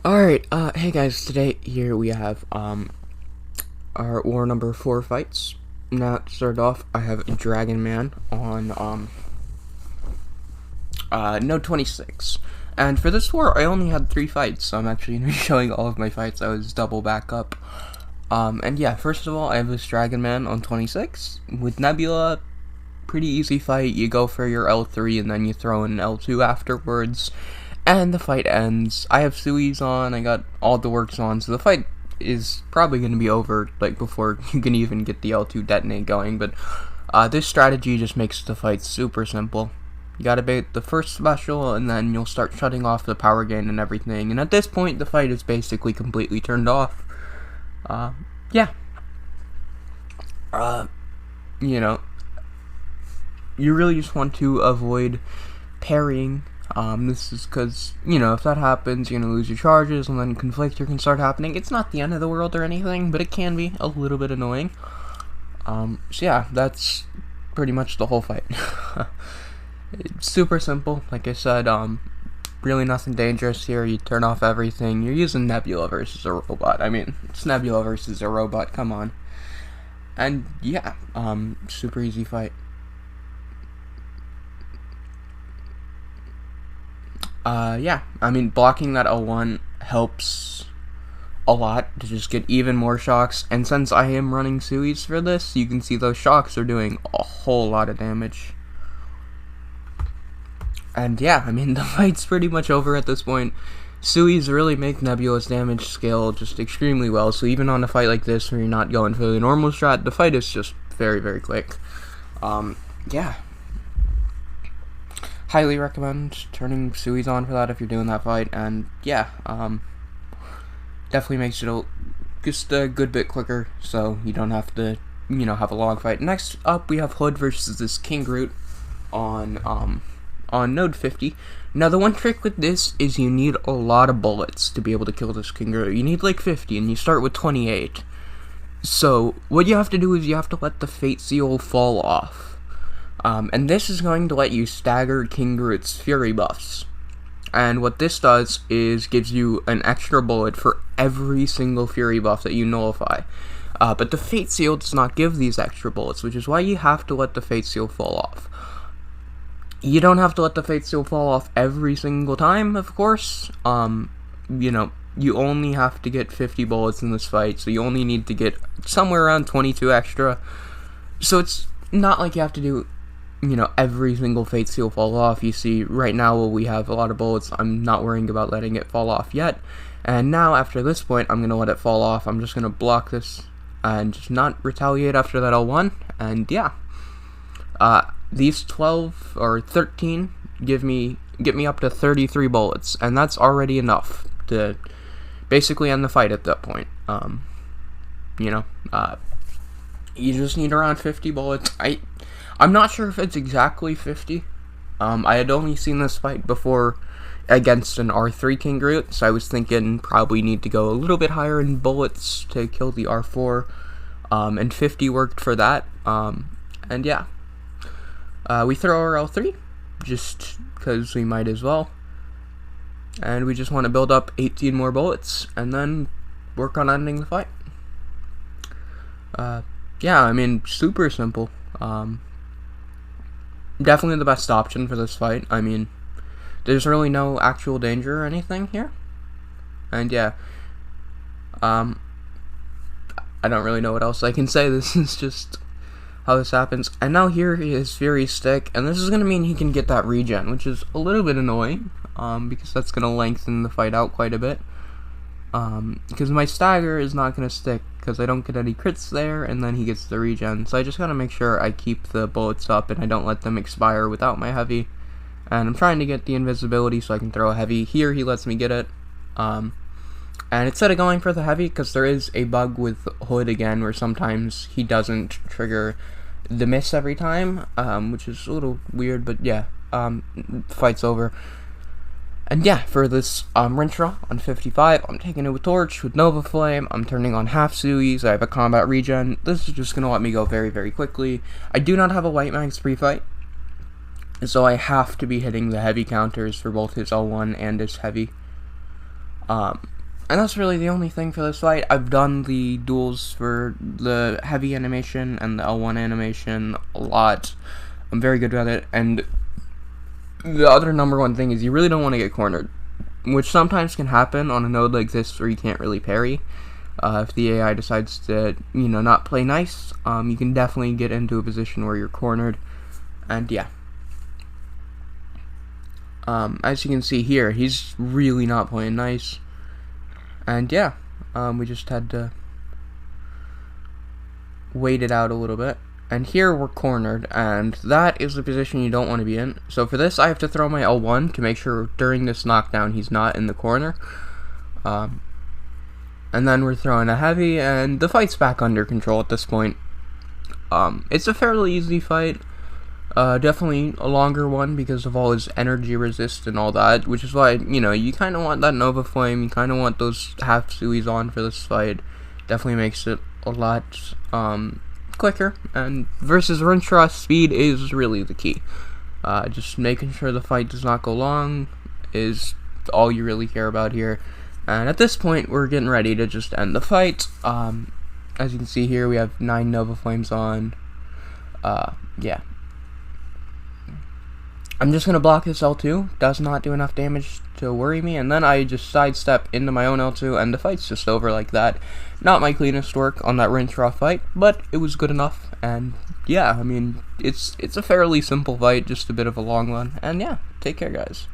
Alright, hey guys, today here we have, our war number 4 fights. Now, to start off, I have Dragon Man on, Node 26. And for this war, I only had 3 fights, so I'm actually going to be showing all of my fights. I was double backup. And yeah, first of all, I have this Dragon Man on 26. With Nebula, pretty easy fight. You go for your L3 and then you throw in L2 afterwards. And the fight ends. I have Swedeah on, I got all the works on, so the fight is probably going to be over, like, before you can even get the L2 detonate going, but this strategy just makes the fight super simple. You gotta bait the first special, and then you'll start shutting off the power gain and everything, and at this point, the fight is basically completely turned off. Yeah. You know, you really just want to avoid parrying. This is because, you know, if that happens, you're going to lose your charges, and then conflictor can start happening. It's not the end of the world or anything, but it can be a little bit annoying. So yeah, that's pretty much the whole fight. It's super simple, like I said, really nothing dangerous here. You turn off everything. You're using Nebula versus a robot. I mean, it's Nebula versus a robot, come on. And yeah, super easy fight. Yeah, I mean, blocking that L1 helps a lot to just get even more shocks, and since I am running Swedeahs for this, you can see those shocks are doing a whole lot of damage. And yeah, I mean, the fight's pretty much over at this point. Swedeahs really make Nebula's damage scale just extremely well, so even on a fight like this where you're not going for the normal strat, the fight is just very, very quick. Yeah. Highly recommend turning Swedeahs on for that if you're doing that fight, and yeah, definitely makes it just a good bit quicker, so you don't have to, you know, have a long fight. Next up, we have Hood versus this King Groot on Node 50. Now, the one trick with this is you need a lot of bullets to be able to kill this King Groot. You need like 50, and you start with 28. So, what you have to do is you have to let the Fate Seal fall off. And this is going to let you stagger King Groot's Fury buffs. And what this does is gives you an extra bullet for every single Fury buff that you nullify. But the Fate Seal does not give these extra bullets, which is why you have to let the Fate Seal fall off. You don't have to let the Fate Seal fall off every single time, of course. You know, you only have to get 50 bullets in this fight, so you only need to get somewhere around 22 extra. So it's not like you have to do, you know, every single Fate Seal fall off. You see, right now we have a lot of bullets. I'm not worrying about letting it fall off yet. And now, after this point, I'm going to let it fall off. I'm just going to block this and just not retaliate after that L1. And yeah, these 12 or 13 get me up to 33 bullets, and that's already enough to basically end the fight at that point. You know, you just need around 50 bullets. I'm not sure if it's exactly 50. I had only seen this fight before against an R3 King Groot, so I was thinking probably need to go a little bit higher in bullets to kill the R4, and 50 worked for that, and yeah. We throw our L3, just because we might as well, and we just want to build up 18 more bullets, and then work on ending the fight. Yeah, I mean, super simple. Definitely the best option for this fight. I mean, there's really no actual danger or anything here. And yeah, I don't really know what else I can say. This is just how this happens. And now here is Fury Stick, and this is going to mean he can get that regen, which is a little bit annoying, because that's going to lengthen the fight out quite a bit. Because my stagger is not going to stick, because I don't get any crits there, and then he gets the regen, so I just gotta make sure I keep the bullets up, and I don't let them expire without my heavy, and I'm trying to get the invisibility so I can throw a heavy. Here he lets me get it, and instead of going for the heavy, because there is a bug with Hood again, where sometimes he doesn't trigger the miss every time, which is a little weird, but yeah, fight's over. And yeah, for this Rintrah on 55, I'm taking it with Torch, with Nova Flame, I'm turning on half Swedeahs, I have a combat regen. This is just going to let me go very, very quickly. I do not have a White Max pre-fight, so I have to be hitting the heavy counters for both his L1 and his heavy. And that's really the only thing for this fight. I've done the duels for the heavy animation and the L1 animation a lot. I'm very good at it, and the other #1 thing is you really don't want to get cornered, which sometimes can happen on a node like this where you can't really parry. If the AI decides to, not play nice, you can definitely get into a position where you're cornered, and yeah. As you can see here, he's really not playing nice. And yeah, we just had to wait it out a little bit. And here we're cornered, and that is the position you don't want to be in. So for this, I have to throw my L1 to make sure during this knockdown he's not in the corner. And then we're throwing a heavy, and the fight's back under control at this point. It's a fairly easy fight. Definitely a longer one because of all his energy resist and all that, which is why, you kind of want that Nova Flame, you kind of want those half Suis on for this fight. Definitely makes it a lot, quicker, and versus Rintrah, speed is really the key. Just making sure the fight does not go long is all you really care about here. And at this point, we're getting ready to just end the fight. As you can see here, we have 9 Nova Flames on. Yeah. I'm just going to block this L2, does not do enough damage to worry me, and then I just sidestep into my own L2, and the fight's just over like that. Not my cleanest work on that Rintrah fight, but it was good enough, and yeah, I mean, it's a fairly simple fight, just a bit of a long one, and yeah, take care guys.